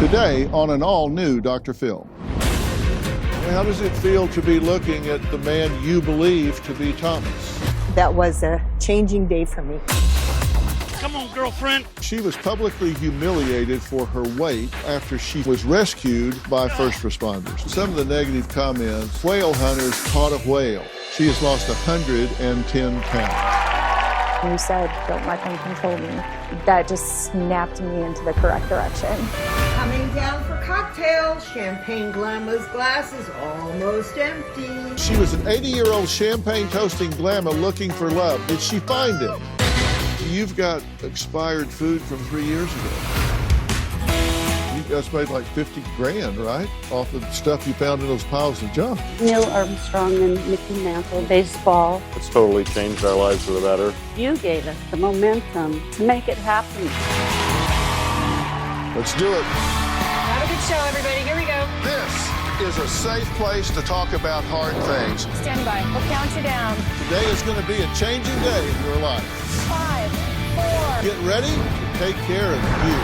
Today on an all-new Dr. Phil. How does it feel to be looking at the man you believe to be Thomas? That was a changing day for me. Come on, girlfriend. She was publicly humiliated for her weight after she was rescued by first responders. Some of the negative comments: whale hunters caught a whale. She has lost 110 pounds. You said, don't let them control me. That just snapped me into the correct direction. Coming down for cocktails, Champagne Glamour's glass is almost empty. She was an 80-year-old champagne toasting glamour looking for love. Did she find it? You've got expired food from 3 years ago. You guys made like 50 grand, right? Off of stuff you found in those piles of junk. Neil Armstrong and Mickey Mantle, baseball. It's totally changed our lives for the better. You gave us the momentum to make it happen. Let's do it. Have a good show, everybody. Here we go. This is a safe place to talk about hard things. Stand by. We'll count you down. Today is going to be a changing day in your life. 5, 4. Get ready to take care of you.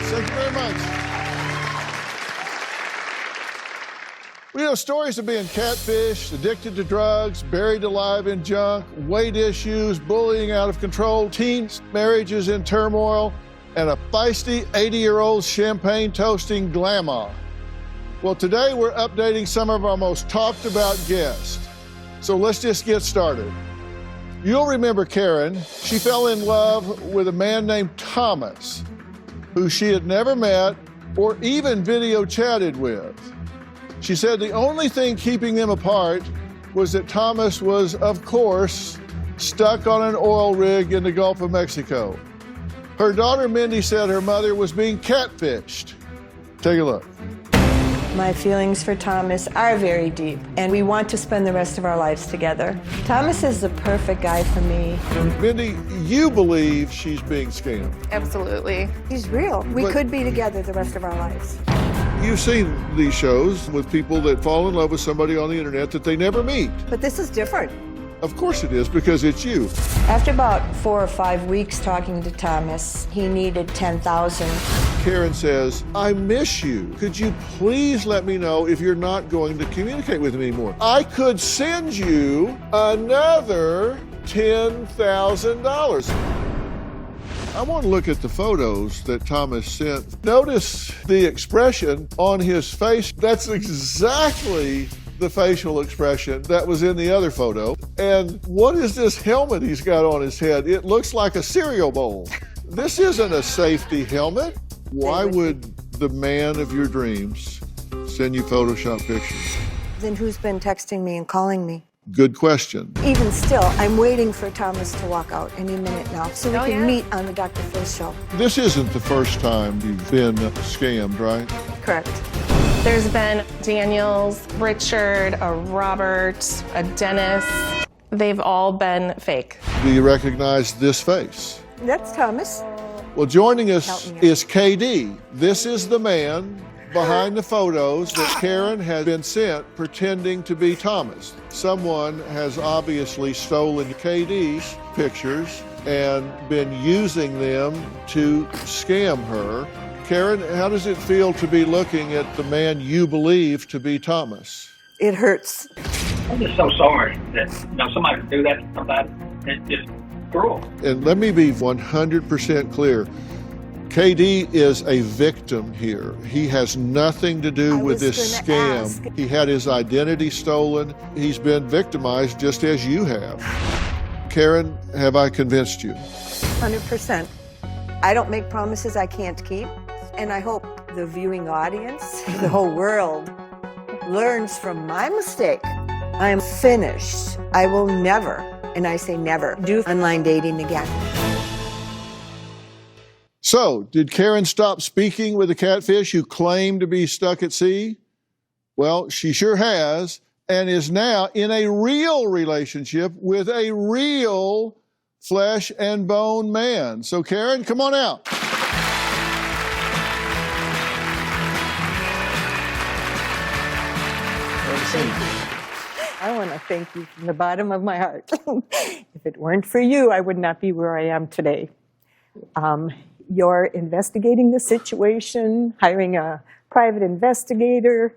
Thank you very much. We know stories of being catfished, addicted to drugs, buried alive in junk, weight issues, bullying out of control, teens, marriages in turmoil, and a feisty 80-year-old champagne toasting glamour. Well, today we're updating some of our most talked about guests. So let's just get started. You'll remember Karen. She fell in love with a man named Thomas, who she had never met or even video chatted with. She said the only thing keeping them apart was that Thomas was, of course, stuck on an oil rig in the Gulf of Mexico. Her daughter Mindy said her mother was being catfished. Take a look. My feelings for Thomas are very deep, and we want to spend the rest of our lives together. Thomas is the perfect guy for me. Mindy, you believe she's being scammed. Absolutely. He's real. We But- could be together the rest of our lives. You've seen these shows with people that fall in love with somebody on the internet that they never meet. But this is different. Of course it is, because it's you. After about 4 or 5 weeks talking to Thomas, he needed 10,000. Karen says, I miss you. Could you please let me know if you're not going to communicate with me anymore? I could send you another $10,000. I want to look at the photos that Thomas sent. Notice the expression on his face. That's exactly the facial expression that was in the other photo. And what is this helmet he's got on his head? It looks like a cereal bowl. This isn't a safety helmet. Why would the man of your dreams send you Photoshop pictures? Then who's been texting me and calling me? Good question. Even still, I'm waiting for Thomas to walk out any minute now so we can yeah. meet on the Dr. Phil show. This isn't the first time you've been scammed, right? Correct. There's been Daniels, Richard, a Robert, a Dennis. They've all been fake. Do you recognize this face? That's Thomas. Well, joining us Help me. is KD. This is the man behind the photos that Karen had been sent pretending to be Thomas. Someone has obviously stolen KD's pictures and been using them to scam her. Karen, how does it feel to be looking at the man you believe to be Thomas? It hurts. I'm just so sorry that somebody could do that to somebody. It's just cruel. And let me be 100% clear. KD is a victim here. He has nothing to do with this scam. He had his identity stolen. He's been victimized just as you have. Karen, have I convinced you? 100%. I don't make promises I can't keep, and I hope the viewing audience, the whole world, learns from my mistake. I am finished. I will never, and I say never, do online dating again. So, did Karen stop speaking with the catfish who claimed to be stuck at sea? Well, she sure has, and is now in a real relationship with a real flesh and bone man. So, Karen, come on out. I want to thank you from the bottom of my heart. If it weren't for you, I would not be where I am today. You're investigating the situation, hiring a private investigator.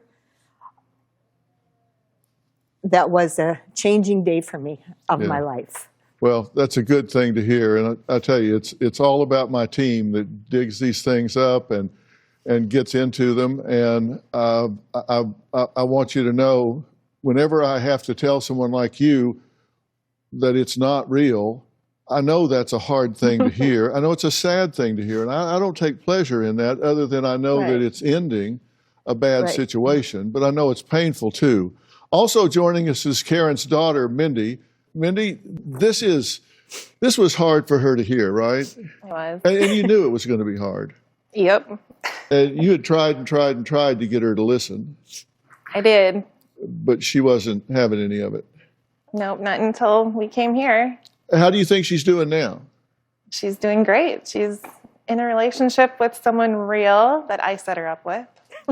That was a changing day for me of my life. Well, that's a good thing to hear, and I tell you, it's all about my team that digs these things up and gets into them. And I want you to know, whenever I have to tell someone like you that it's not real, I know that's a hard thing to hear. I know it's a sad thing to hear, and I don't take pleasure in that, other than I know that it's ending a bad situation. But I know it's painful too. Also joining us is Karen's daughter, Mindy. Mindy, this was hard for her to hear, right? It was. And you knew it was going to be hard. Yep. And you had tried and tried and tried to get her to listen. I did. But she wasn't having any of it. Nope, not until we came here. How do you think she's doing now? She's doing great. She's in a relationship with someone real that I set her up with.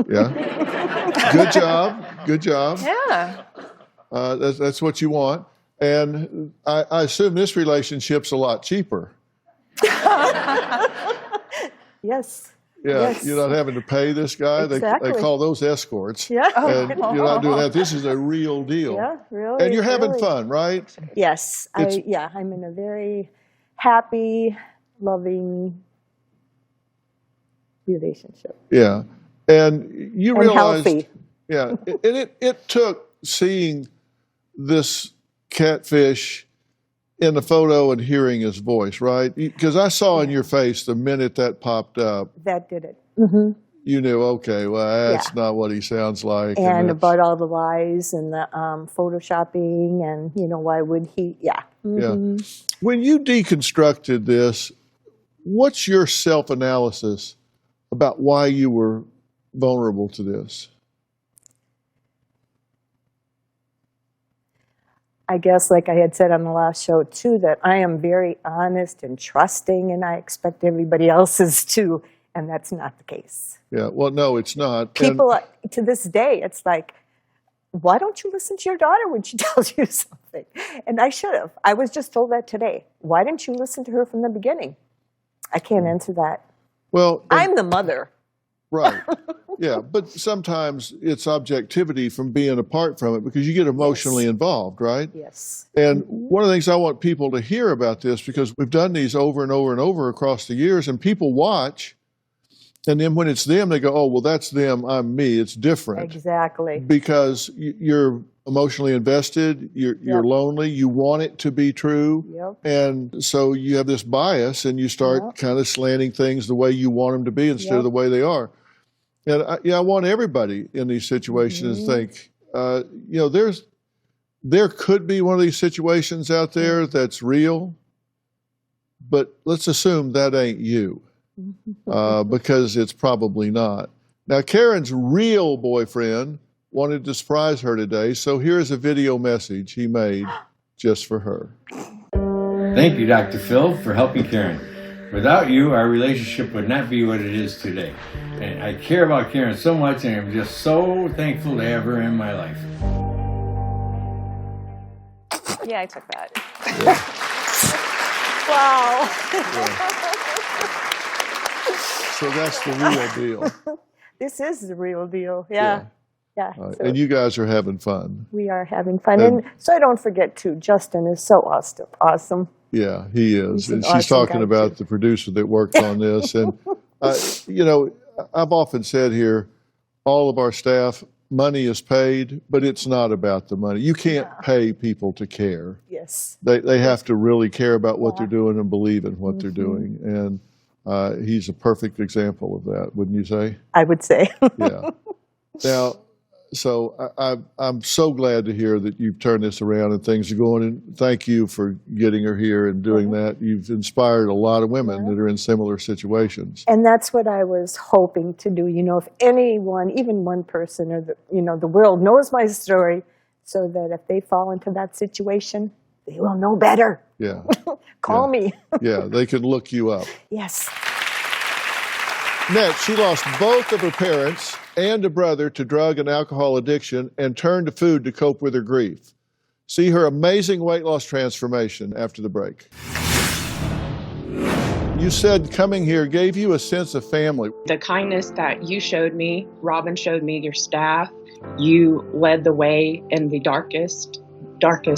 Yeah. Good job. Good job. Yeah. That's what you want. And I assume this relationship's a lot cheaper. Yes. Yeah, yes. You're not having to pay this guy. Exactly. They call those escorts. Yeah. And you're not doing that. This is a real deal. Yeah, really. And you're having really. fun, right? Yes. I'm in a very happy, loving relationship. Yeah. And you And realized, healthy. yeah, and it took seeing this catfish in the photo and hearing his voice, right? Because I saw in your face the minute that popped up, That did it. Mm-hmm. you knew, okay, well, that's not what he sounds like. And that's- about all the lies and the photoshopping and, why would he? Yeah. Mm-hmm. Yeah. When you deconstructed this, what's your self-analysis about why you were vulnerable to this? I guess, like I had said on the last show, too, that I am very honest and trusting, and I expect everybody else is too, and that's not the case. Yeah, well, no, it's not. People, to this day, it's like, why don't you listen to your daughter when she tells you something? And I should have. I was just told that today. Why didn't you listen to her from the beginning? I can't answer that. Well, I'm the mother. Right. Yeah, but sometimes it's objectivity from being apart from it because you get emotionally involved, right? Yes. And one of the things I want people to hear about this, because we've done these over and over and over across the years, and people watch, and then when it's them, they go, oh, well, that's them, I'm me, it's different. Exactly. Because you're emotionally invested, you're lonely, you want it to be true, and so you have this bias, and you start kind of slanting things the way you want them to be instead of the way they are. And I want everybody in these situations to think, there could be one of these situations out there that's real, but let's assume that ain't you, because it's probably not. Now, Karen's real boyfriend wanted to surprise her today, so here's a video message he made just for her. Thank you, Dr. Phil, for helping Karen. Without you, our relationship would not be what it is today. And I care about Karen so much, and I'm just so thankful to have her in my life. Yeah, I took that. Wow. So that's the real deal. This is the real deal. Yeah. So And you guys are having fun. we are having fun. And so I don't forget, too, Justin is so awesome. Yeah, he is. He's an And she's awesome talking guy, about too. the producer that worked on this. And, I've often said here, all of our staff, money is paid, but it's not about the money. You can't pay people to care. Yes. They have to really care about what they're doing and believe in what they're doing. And he's a perfect example of that, wouldn't you say? I would say. Yeah. Now, so I'm so glad to hear that you've turned this around and things are going. And thank you for getting her here and doing that. You've inspired a lot of women that are in similar situations. And that's what I was hoping to do. If anyone, even one person or the world knows my story, so that if they fall into that situation, they will know better. Yeah. Call me. Yeah, they can look you up. Yes. Next, she lost both of her parents and a brother to drug and alcohol addiction and turned to food to cope with her grief. See her amazing weight loss transformation after the break. You said coming here gave you a sense of family. The kindness that you showed me, Robin showed me, your staff, you led the way in the darkest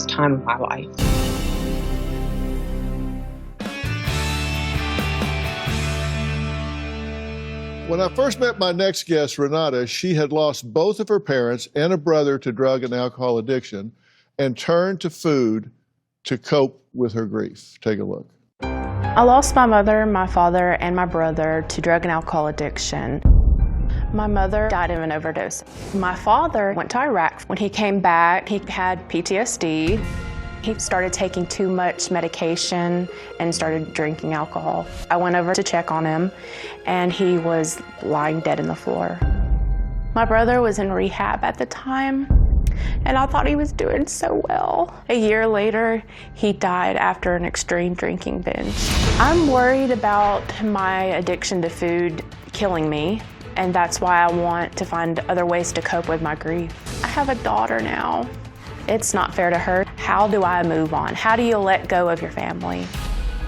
time of my life. When I first met my next guest, Renata, she had lost both of her parents and a brother to drug and alcohol addiction and turned to food to cope with her grief. Take a look. I lost my mother, my father, and my brother to drug and alcohol addiction. My mother died of an overdose. My father went to Iraq. When he came back, he had PTSD. He started taking too much medication and started drinking alcohol. I went over to check on him, and he was lying dead in the floor. My brother was in rehab at the time, and I thought he was doing so well. A year later, he died after an extreme drinking binge. I'm worried about my addiction to food killing me, and that's why I want to find other ways to cope with my grief. I have a daughter now. It's not fair to her. How do I move on? How do you let go of your family?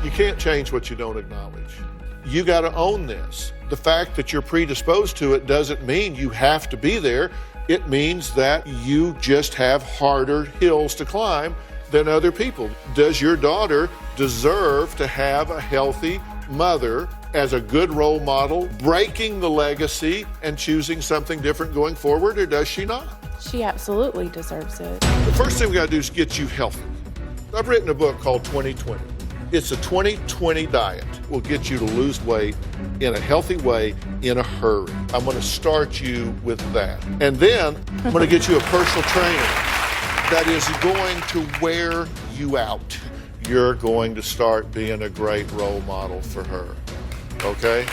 You can't change what you don't acknowledge. You got to own this. The fact that you're predisposed to it doesn't mean you have to be there. It means that you just have harder hills to climb than other people. Does your daughter deserve to have a healthy mother as a good role model, breaking the legacy and choosing something different going forward, or does she not? She absolutely deserves it. The first thing we got to do is get you healthy. I've written a book called 2020. It's a 2020 diet. Will get you to lose weight in a healthy way in a hurry. I'm going to start you with that. And then I'm going to get you a personal trainer that is going to wear you out. You're going to start being a great role model for her. Okay?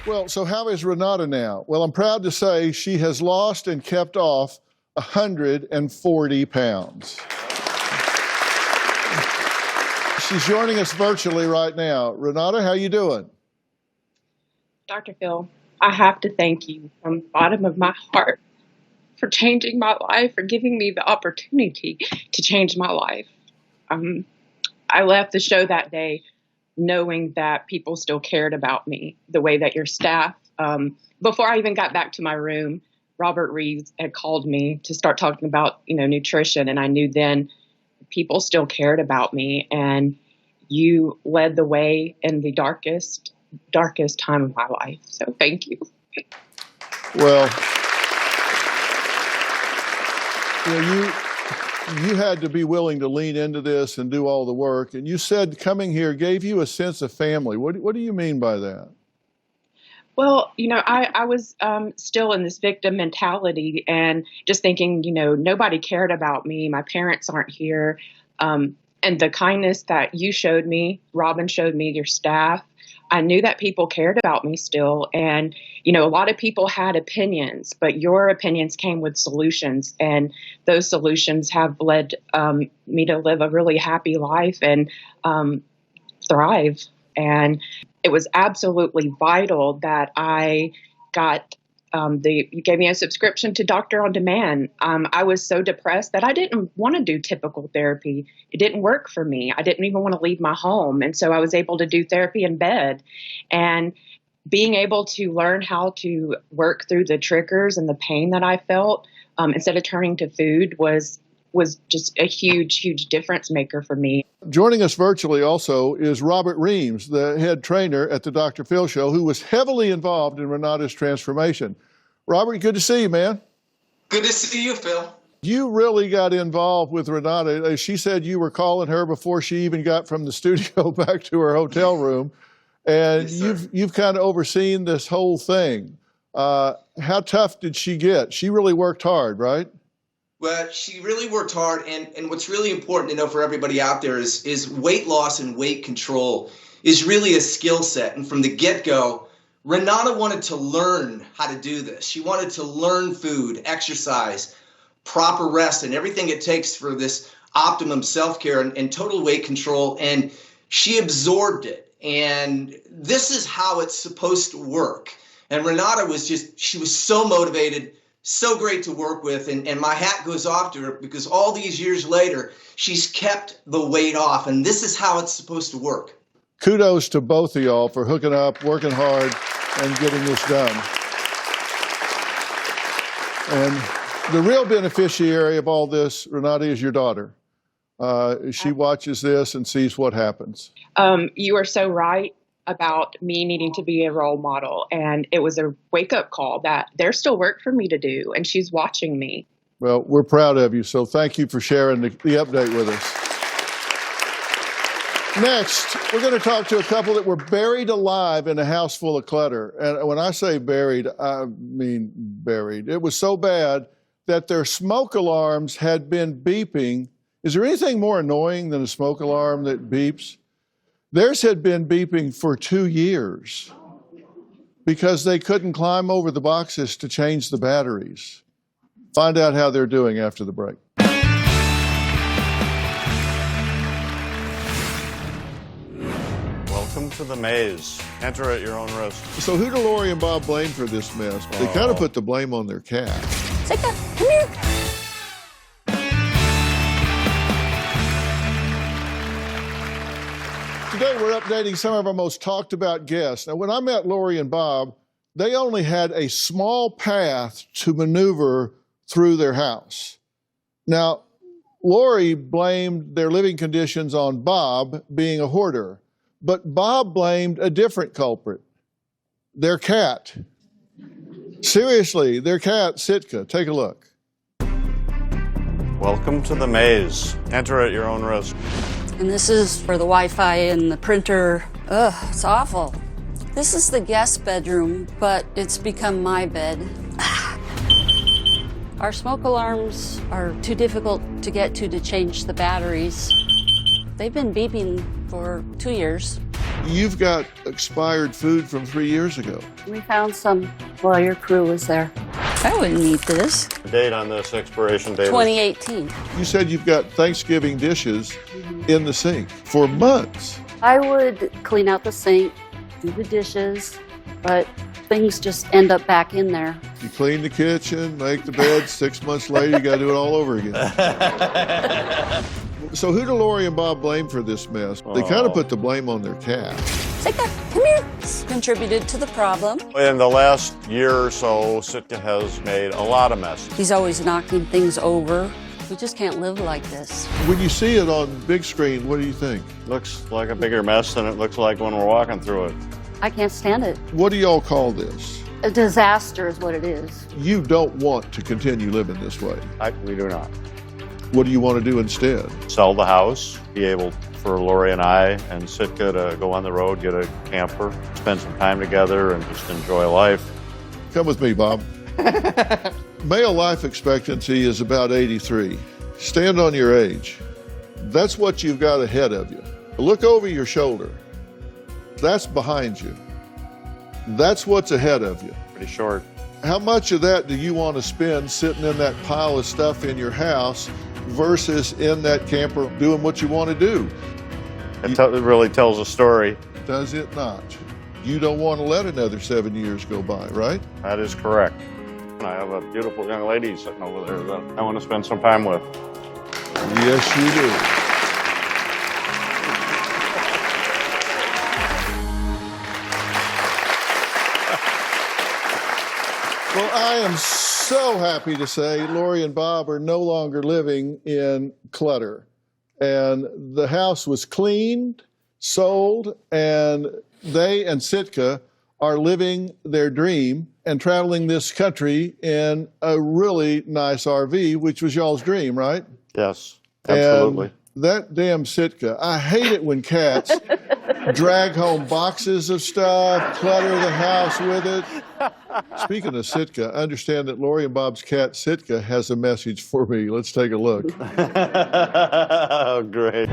Well, so how is Renata now? Well, I'm proud to say she has lost and kept off 140 pounds. She's joining us virtually right now. Renata, how you doing? Dr. Phil, I have to thank you from the bottom of my heart for changing my life, for giving me the opportunity to change my life. I left the show that day knowing that people still cared about me, the way that your staff, before I even got back to my room, Robert Reeves had called me to start talking about, nutrition. And I knew then people still cared about me, and you led the way in the darkest time of my life. So thank you. Well, you had to be willing to lean into this and do all the work. And you said coming here gave you a sense of family. What do you mean by that? Well, I was still in this victim mentality and just thinking, nobody cared about me. My parents aren't here. And the kindness that you showed me, Robin showed me, your staff, I knew that people cared about me still. And, a lot of people had opinions, but your opinions came with solutions. And those solutions have led me to live a really happy life and thrive. And it was absolutely vital that I got you gave me a subscription to Doctor on Demand. I was so depressed that I didn't want to do typical therapy. It didn't work for me. I didn't even want to leave my home. And so I was able to do therapy in bed. And being able to learn how to work through the triggers and the pain that I felt instead of turning to food was just a huge difference maker for me. Joining us virtually also is Robert Reeves, the head trainer at the Dr. Phil Show, who was heavily involved in Renata's transformation. Robert, good to see you, man. Good to see you, Phil. You really got involved with Renata. She said you were calling her before she even got from the studio back to her hotel room. And yes, you've kind of overseen this whole thing. How tough did she get? She really worked hard, right? Well, she really worked hard, and what's really important to know for everybody out there is weight loss and weight control is really a skill set. And from the get-go, Renata wanted to learn how to do this. She wanted to learn food, exercise, proper rest, and everything it takes for this optimum self-care and total weight control, and she absorbed it. And this is how it's supposed to work. And Renata she was so motivated, so great to work with. And my hat goes off to her because all these years later, she's kept the weight off. And this is how it's supposed to work. Kudos to both of y'all for hooking up, working hard, and getting this done. And the real beneficiary of all this, Renata, is your daughter. She watches this and sees what happens. You are so right about me needing to be a role model. And it was a wake-up call that there's still work for me to do, and she's watching me. Well, we're proud of you, so thank you for sharing the update with us. Next, we're going to talk to a couple that were buried alive in a house full of clutter. And when I say buried, I mean buried. It was so bad that their smoke alarms had been beeping. Is there anything more annoying than a smoke alarm that beeps? Theirs had been beeping for 2 years because they couldn't climb over the boxes to change the batteries. Find out how they're doing after the break. Welcome to the maze. Enter at your own risk. So who do Lori and Bob blame for this mess? They kind of put the blame on their cat. Sika, come here. Today we're updating some of our most talked about guests. Now when I met Lori and Bob, they only had a small path to maneuver through their house. Now, Lori blamed their living conditions on Bob being a hoarder. But Bob blamed a different culprit, their cat. Seriously, their cat, Sitka. Take a look. Welcome to the maze. Enter at your own risk. And this is for the Wi-Fi and the printer. Ugh, it's awful. This is the guest bedroom, but it's become my bed. Our smoke alarms are too difficult to get to change the batteries. They've been beeping for 2 years. You've got expired food from 3 years ago. We found some while your crew was there. I wouldn't eat this. The date on this expiration date 2018. You said you've got Thanksgiving dishes in the sink for months. I would clean out the sink, do the dishes, but things just end up back in there. You clean the kitchen, make the bed, 6 months later you got to do it all over again. So who do Lori and Bob blame for this mess? They kind of put the blame on their cat. Sitka, come here. Contributed to the problem. In the last year or so, Sitka has made a lot of messes. He's always knocking things over. We just can't live like this. When you see it on big screen, what do you think? Looks like a bigger mess than it looks like when we're walking through it. I can't stand it. What do y'all call this? A disaster is what it is. You don't want to continue living this way. We do not. What do you want to do instead? Sell the house, be able for Lori and I and Sitka to go on the road, get a camper, spend some time together and just enjoy life. Come with me, Bob. Male life expectancy is about 83. Stand on your age. That's what you've got ahead of you. Look over your shoulder. That's behind you. That's what's ahead of you. Pretty short. How much of that do you want to spend sitting in that pile of stuff in your house versus in that camper doing what you want to do? It really tells a story. Does it not? You don't want to let another 7 years go by, right? That is correct. I have a beautiful young lady sitting over there that I want to spend some time with. Yes, you do. Well, I am so happy to say Lori and Bob are no longer living in clutter. And the house was cleaned, sold, and they and Sitka are living their dream and traveling this country in a really nice RV, which was y'all's dream, right? Yes, absolutely. And that damn Sitka, I hate it when cats drag home boxes of stuff, clutter the house with it. Speaking of Sitka, I understand that Lori and Bob's cat, Sitka, has a message for me. Let's take a look. Oh, great.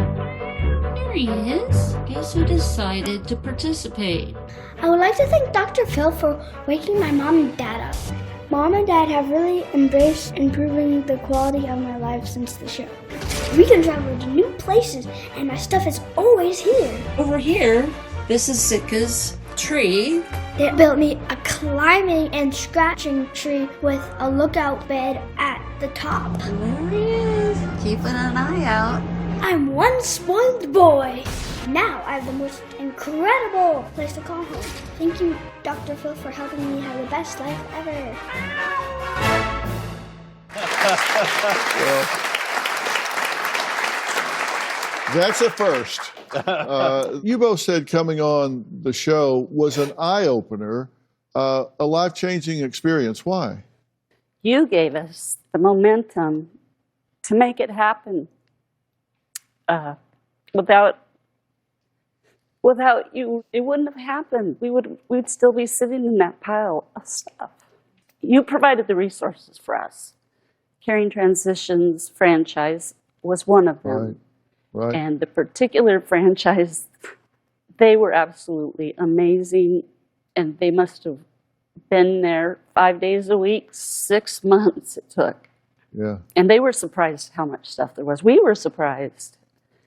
Here he is. Guess who decided to participate? I would like to thank Dr. Phil for waking my mom and dad up. Mom and Dad have really embraced improving the quality of my life since the show. We can travel to new places, and my stuff is always here. Over here, this is Sitka's tree. They built me a climbing and scratching tree with a lookout bed at the top. There he is, keeping an eye out. I'm one spoiled boy. Now I have the most incredible place to call home. Thank you, Dr. Phil, for helping me have the best life ever. Well, that's a first. You both said coming on the show was an eye-opener, a life-changing experience. Why? You gave us the momentum to make it happen. Without you, it wouldn't have happened. We'd still be sitting in that pile of stuff. You provided the resources for us. Caring Transitions franchise was one of them. Right. And the particular franchise, they were absolutely amazing, and they must have been there 5 days a week, 6 months it took. Yeah. And they were surprised how much stuff there was. We were surprised.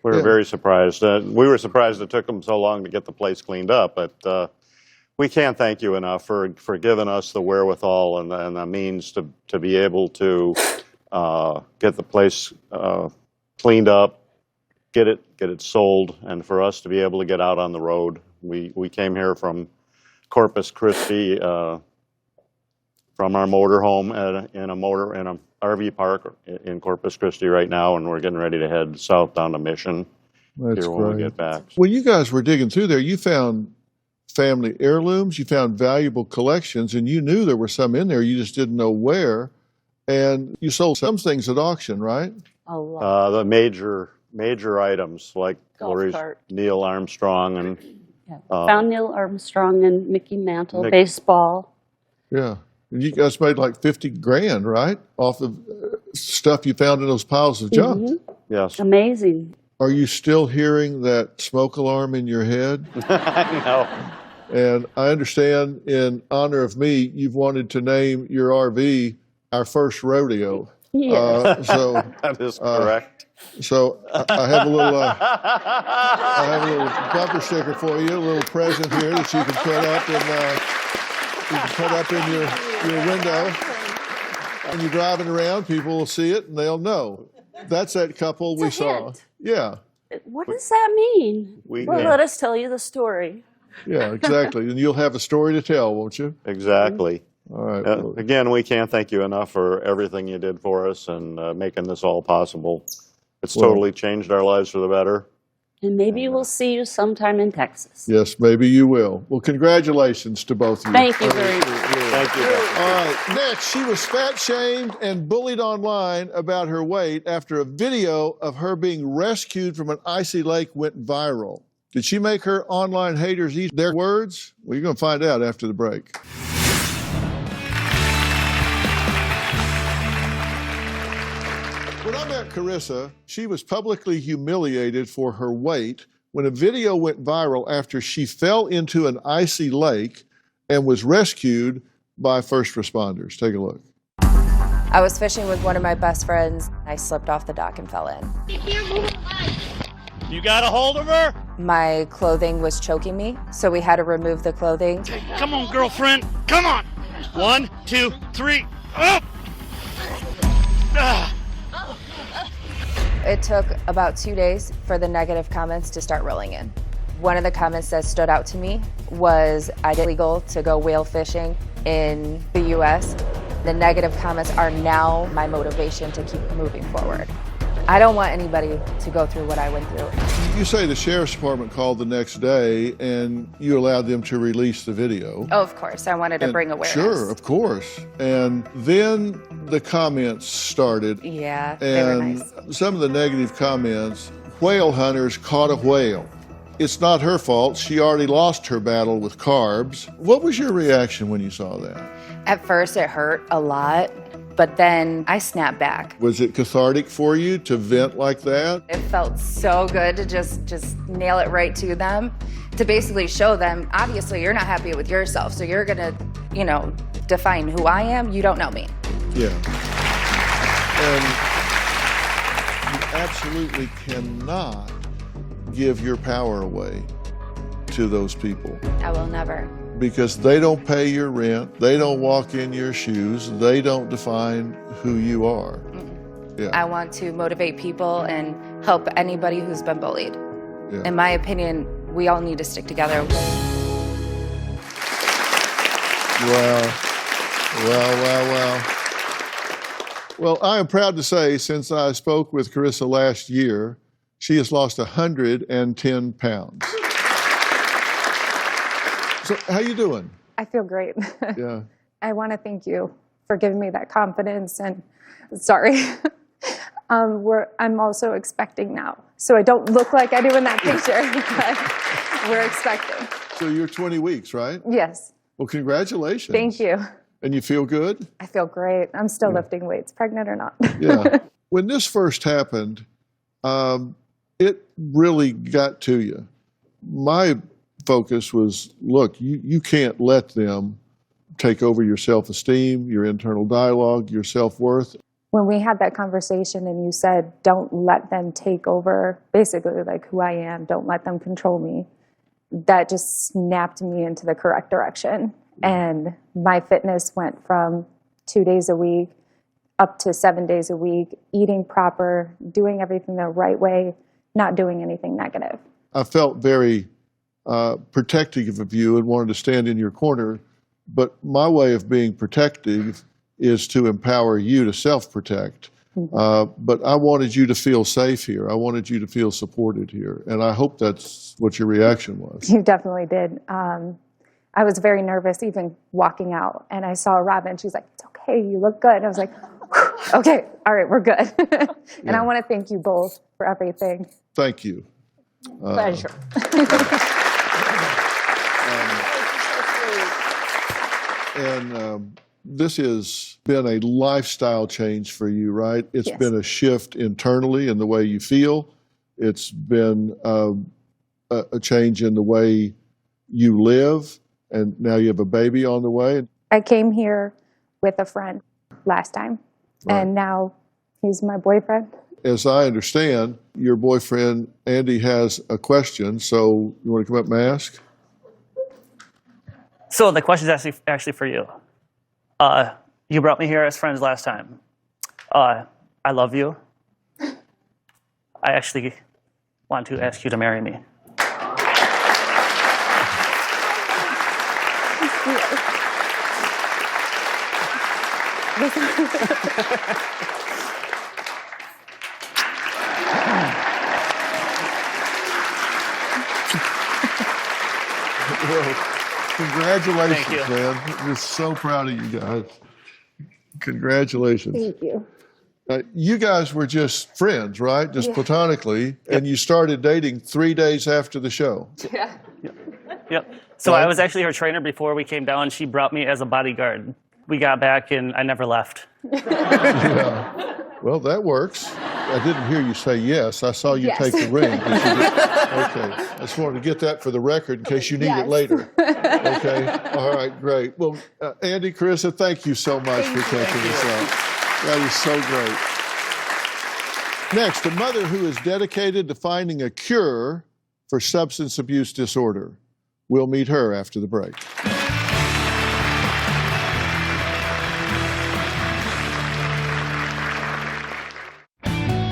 We were very surprised. We were surprised it took them so long to get the place cleaned up, but we can't thank you enough for giving us the wherewithal and the means to be able to get the place cleaned up, get it sold, and for us to be able to get out on the road. We came here from Corpus Christi from our motorhome in an RV park in Corpus Christi right now, and we're getting ready to head south down to Mission That's here when great. we get back. When you guys were digging through there, you found family heirlooms, you found valuable collections, and you knew there were some in there, you just didn't know where. And you sold some things at auction, right? A lot. The major items like Golf Lori's cart. Neil Armstrong and Found Neil Armstrong and Mickey Mantle, baseball. Yeah. And you guys made like 50 grand, right? Off of stuff you found in those piles of junk. Mm-hmm. Yes. Amazing. Are you still hearing that smoke alarm in your head? No. And I understand, in honor of me, you've wanted to name your RV Our First Rodeo. Yes. So that is correct. So I have a little bumper sticker for you, a little present here that you can put up in your window. When you're driving around, people will see it and they'll know. That's that couple we saw. Hint. Yeah. What does that mean? Well, let us tell you the story. Yeah, exactly. And you'll have a story to tell, won't you? Exactly. All right. Again, we can't thank you enough for everything you did for us and making this all possible. It's totally changed our lives for the better. And maybe we'll see you sometime in Texas. Yes, maybe you will. Well, congratulations to both of you. Thank you very much. Thank you. All right, next, she was fat-shamed and bullied online about her weight after a video of her being rescued from an icy lake went viral. Did she make her online haters eat their words? Well, you're going to find out after the break. When I met Carissa, she was publicly humiliated for her weight when a video went viral after she fell into an icy lake and was rescued by first responders. Take a look. I was fishing with one of my best friends. I slipped off the dock and fell in. You got a hold of her? My clothing was choking me, so we had to remove the clothing. Come on, girlfriend. Come on. 1, 2, 3. Up. It took about 2 days for the negative comments to start rolling in. One of the comments that stood out to me was I did legal to go whale fishing in the U.S. The negative comments are now my motivation to keep moving forward. I don't want anybody to go through what I went through. You say the sheriff's department called the next day and you allowed them to release the video. Oh, of course. I wanted to bring awareness. Sure, of course. And then the comments started. Yeah, they were And nice. some of the negative comments, whale hunters caught a whale. It's not her fault. She already lost her battle with carbs. What was your reaction when you saw that? At first, it hurt a lot, but then I snapped back. Was it cathartic for you to vent like that? It felt so good to just nail it right to them, to basically show them, obviously, you're not happy with yourself, so you're gonna, define who I am. You don't know me. Yeah. And you absolutely cannot give your power away to those people. I will never. because they don't pay your rent, they don't walk in your shoes, they don't define who you are. Yeah. I want to motivate people and help anybody who's been bullied. Yeah. In my opinion, we all need to stick together. Well, I am proud to say, since I spoke with Carissa last year, she has lost 110 pounds. So, how you doing? I feel great. Yeah. I want to thank you for giving me that confidence, and sorry. I'm also expecting now, so I don't look like I do in that picture, but we're expecting. So you're 20 weeks, right? Yes. Well, congratulations. Thank you. And you feel good? I feel great. I'm still lifting weights, pregnant or not. Yeah. When this first happened, it really got to you. My focus was, look, you can't let them take over your self-esteem, your internal dialogue, your self-worth. When we had that conversation and you said, don't let them take over, basically like who I am, don't let them control me, that just snapped me into the correct direction. And my fitness went from 2 days a week up to 7 days a week, eating proper, doing everything the right way, not doing anything negative. I felt very protective of you and wanted to stand in your corner, but my way of being protective is to empower you to self-protect. But I wanted you to feel safe here. I wanted you to feel supported here. And I hope that's what your reaction was. You definitely did. I was very nervous even walking out. And I saw Robin. She's like, it's okay. You look good. And I was like, okay, all right, we're good. And I want to thank you both for everything. Thank you. Pleasure. This has been a lifestyle change for you, right? It's been a shift internally in the way you feel. It's been a change in the way you live, and now you have a baby on the way. I came here with a friend last time, and now he's my boyfriend. As I understand, your boyfriend, Andy, has a question, so you want to come up and ask? So the question is actually for you. You brought me here as friends last time. I love you. I actually want to ask you to marry me. Well, congratulations, Thank you. man. We're so proud of you guys. Congratulations. Thank you. You guys were just friends, right? Just platonically, and you started dating 3 days after the show. Yeah. Yep. So I was actually her trainer before we came down. She brought me as a bodyguard. We got back, and I never left. Yeah. Well, that works. I didn't hear you say yes. I saw you take the ring. Okay. I just wanted to get that for the record in case you need it later. Okay. All right. Great. Well, Andy, Carissa, thank you so much for taking this out. That is so great. Next, a mother who is dedicated to finding a cure for substance abuse disorder. We'll meet her after the break.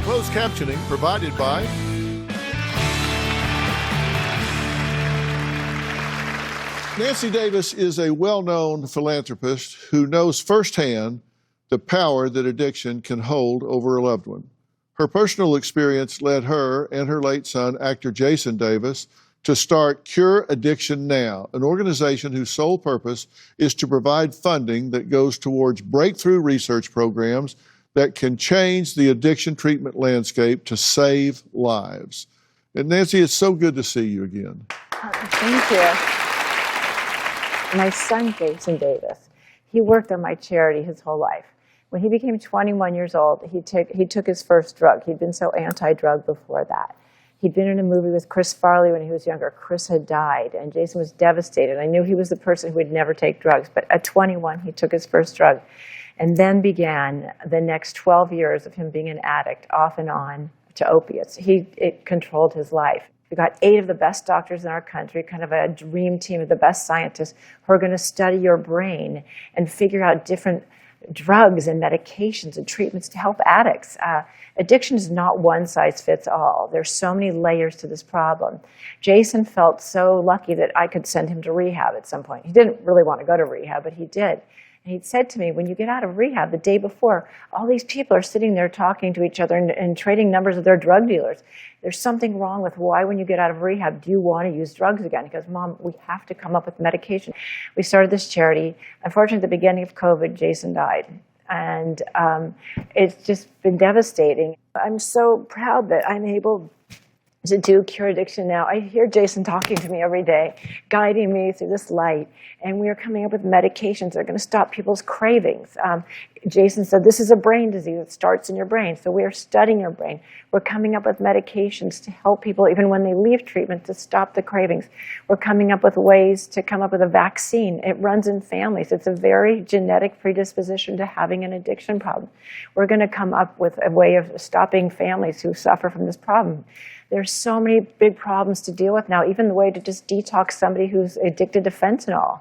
Closed captioning provided by Nancy Davis is a well-known philanthropist who knows firsthand the power that addiction can hold over a loved one. Her personal experience led her and her late son, actor Jason Davis, to start Cure Addiction Now, an organization whose sole purpose is to provide funding that goes towards breakthrough research programs that can change the addiction treatment landscape to save lives. And Nancy, it's so good to see you again. Thank you. My son, Jason Davis, he worked on my charity his whole life. When he became 21 years old, he took his first drug. He'd been so anti-drug before that. He'd been in a movie with Chris Farley when he was younger. Chris had died, and Jason was devastated. I knew he was the person who would never take drugs, but at 21, he took his first drug. And then began the next 12 years of him being an addict, off and on, to opiates. It controlled his life. We've got 8 of the best doctors in our country, kind of a dream team of the best scientists who are going to study your brain and figure out different drugs and medications and treatments to help addicts. Addiction is not one size fits all. There's so many layers to this problem. Jason felt so lucky that I could send him to rehab at some point. He didn't really want to go to rehab, but he did. And he'd said to me, when you get out of rehab the day before, all these people are sitting there talking to each other and trading numbers of their drug dealers. There's something wrong with why, when you get out of rehab, do you want to use drugs again? He goes, Mom, we have to come up with medication. We started this charity. Unfortunately, at the beginning of COVID, Jason died. And it's just been devastating. I'm so proud that I'm able to do Cure Addiction now. I hear Jason talking to me every day, guiding me through this light, and we are coming up with medications that are going to stop people's cravings. Jason said, this is a brain disease. It starts in your brain. So we are studying your brain. We're coming up with medications to help people, even when they leave treatment, to stop the cravings. We're coming up with ways to come up with a vaccine. It runs in families. It's a very genetic predisposition to having an addiction problem. We're going to come up with a way of stopping families who suffer from this problem. There's so many big problems to deal with now, even the way to just detox somebody who's addicted to fentanyl.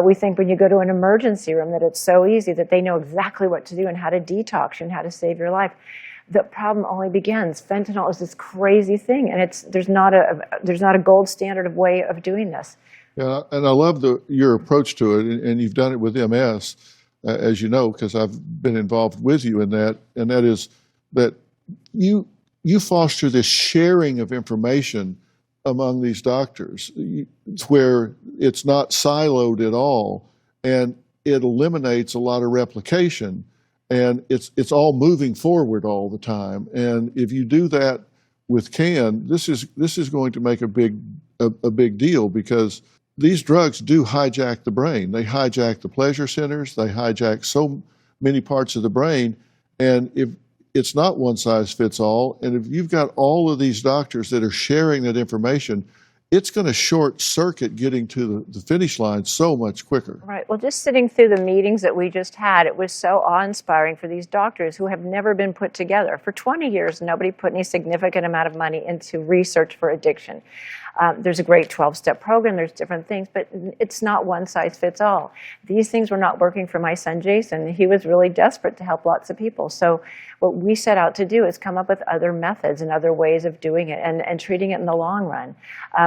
We think when you go to an emergency room that it's so easy, that they know exactly what to do and how to detox you and how to save your life. The problem only begins. Fentanyl is this crazy thing, and there's not a gold standard of way of doing this. Yeah, and I love your approach to it, and you've done it with MS, as you know, because I've been involved with you in that, and that is that you foster this sharing of information among these doctors where it's not siloed at all, and it eliminates a lot of replication, and it's all moving forward all the time. And if you do that with CAN, this is going to make a big deal, because these drugs do hijack the brain. They hijack the pleasure centers. They hijack so many parts of the brain, and if it's not one size fits all. And if you've got all of these doctors that are sharing that information, it's going to short circuit getting to the finish line so much quicker. Right. Well, just sitting through the meetings that we just had, it was so awe-inspiring for these doctors who have never been put together. For 20 years, nobody put any significant amount of money into research for addiction. There's a great 12-step program, there's different things, but it's not one size fits all. These things were not working for my son Jason. He was really desperate to help lots of people. So what we set out to do is come up with other methods and other ways of doing it and treating it in the long run.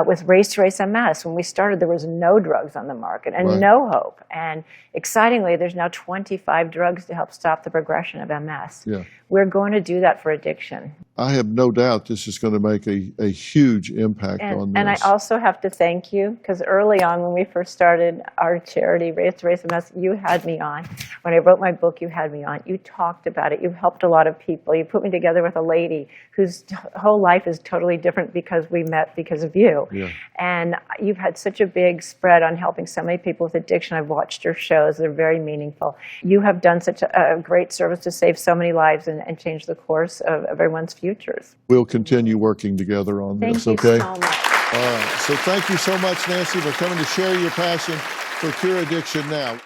With Race to Race MS, when we started, there was no drugs on the market and no hope. And excitingly, there's now 25 drugs to help stop the progression of MS. Yeah. We're going to do that for addiction. I have no doubt this is going to make a huge impact on this. And I also have to thank you, because early on when we first started our charity, Race to Race MS, you had me on. When I wrote my book, you had me on. You talked about it. You helped a lot of people. You put me together with a lady whose whole life is totally different because we met because of you. Yeah. And you've had such a big spread on helping so many people with addiction. I've watched your shows. They're very meaningful. You have done such a great service to save so many lives and change the course of everyone's futures. We'll continue working together on this, okay? Thank you so much. All right. So thank you so much, Nancy, for coming to share your passion for Cure Addiction Now.